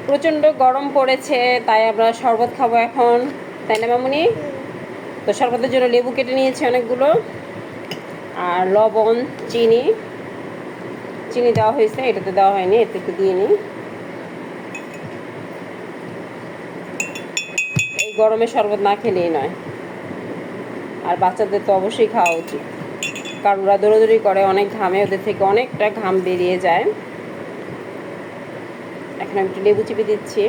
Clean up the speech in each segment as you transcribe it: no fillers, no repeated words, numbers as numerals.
প্রচণ্ড গরম পড়েছে, তাই আমরা শরবত খাবো এখন, তাই না মামুনি? তো শরবতের জন্য লেবু কেটে নিয়েছি অনেকগুলো, আর লবণ, চিনি দেওয়া হয়েছে, এটাতে দেওয়া হয়নি, এতে একটু দিয়ে নিই। এই গরমে শরবত না খেলেই নয়। আর বাচ্চাদের তো অবশ্যই খাওয়া উচিত, কারণ ওরা দৌড়াদৌড়ি করে, অনেক ঘামে, ওদের থেকে অনেকটা ঘাম বেরিয়ে যায়। এখন আমি একটু লেবু চিপে দিচ্ছি।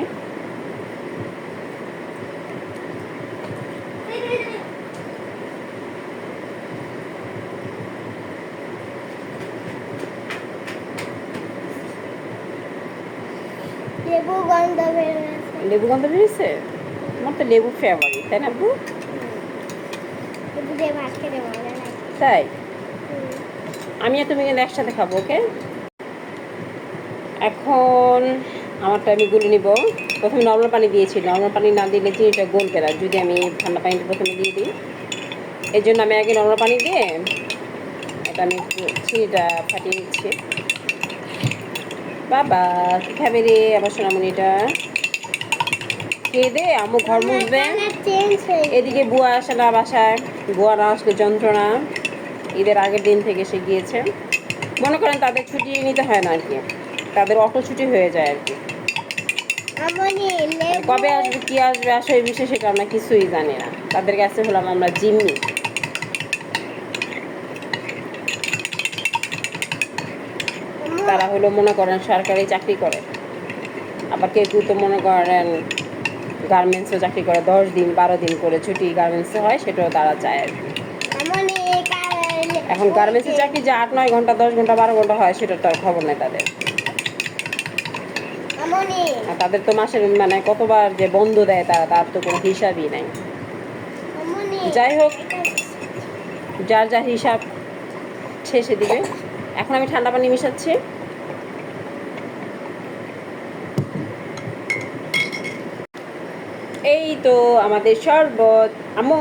লেবু গন্ধ বেরিয়েছে? আমার তো লেবু ফেভারিট, তাই না আপু? তাই আমি আর তুমি কিন্তু একসাথে খাবো, ওকে? এখন আমারটা আমি গুলে নিব। প্রথমে নর্মাল পানি দিয়েছি, নর্মাল পানি না দিলে চিনিটা গলবে না যদি আমি ঠান্ডা পানিটা প্রথমে দিয়ে দিই। এই জন্য আমি আগে নর্মাল পানি দিয়ে এটা আমি একটু চিনিটা ফাটিয়ে নিচ্ছি। বাবা কি খাবে রে আমার সোনামণিটা? খেয়ে দে, আম্মু ঘর মুছবে। এদিকে বুয়া আসে না বাসায়, বুয়া না আসলে যন্ত্রণা। ঈদের আগের দিন থেকে সে গিয়েছে। মনে করেন তাদের ছুটি নিতে হয় না আর কি, তাদের অটো ছুটি হয়ে যায় আর কি। কবে আসবে কি আসবে আসলে এই বিষয়ে সেটা আমরা কিছুই জানি না। তাদের কাছে হলাম আমরা জিম্মি। তারা হলো মনে করেন সরকারি চাকরি করে, আবার কেউ কেউ তো মনে করেন গার্মেন্টসও চাকরি করে, 10 দিন 12 দিন করে ছুটি গার্মেন্টসে হয়, সেটাও তারা চায় আর কি। এখন গার্মেন্টসের চাকরি যে 8-9 ঘন্টা 10 ঘন্টা 12 ঘন্টা হয় সেটার তো আর খবর নেই তাদের। আর তাদের তো মাসের মানে কতবার যে বন্ধ দেয় তার তো কোনো হিসাবই নাই। যাই হোক, যার যার হিসাব শেষে দিবে। এখন আমি ঠান্ডা পানি মিশাচ্ছি। এই তো আমাদের শরবত। আম্মু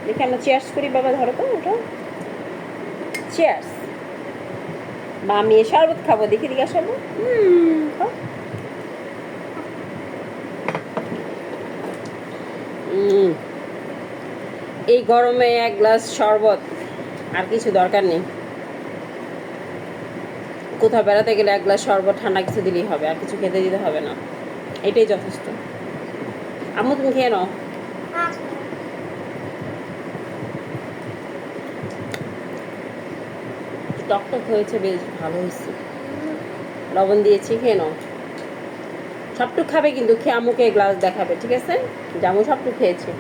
দেখি আমরা চেয়ার্স করি, বাবা ধরো তো ওটা, চেয়ার্স। বা আমি শরবত খাবো, দেখি দিকে আসবো। এই গরমে এক গ্লাস শরবত, আর কিছু দরকার নেই। কোথাও বেড়াতে গেলে এক গ্লাস শরবত ঠান্ডা কিছু দিলেই হবে, আর কিছু খেতে দিতে হবে না, এটাই যথেষ্ট। আম্মু তুমি খেয়ে নাও। টকটক হয়েছে, বেশ ভালো হয়েছে, লবণ দিয়েছি, খেয়ে নাও। সবটুক খাবে কিন্তু, খেয়ে আম্মুকে গ্লাস দেখাবে, ঠিক আছে? যে আম্মু সবটুক খেয়েছে।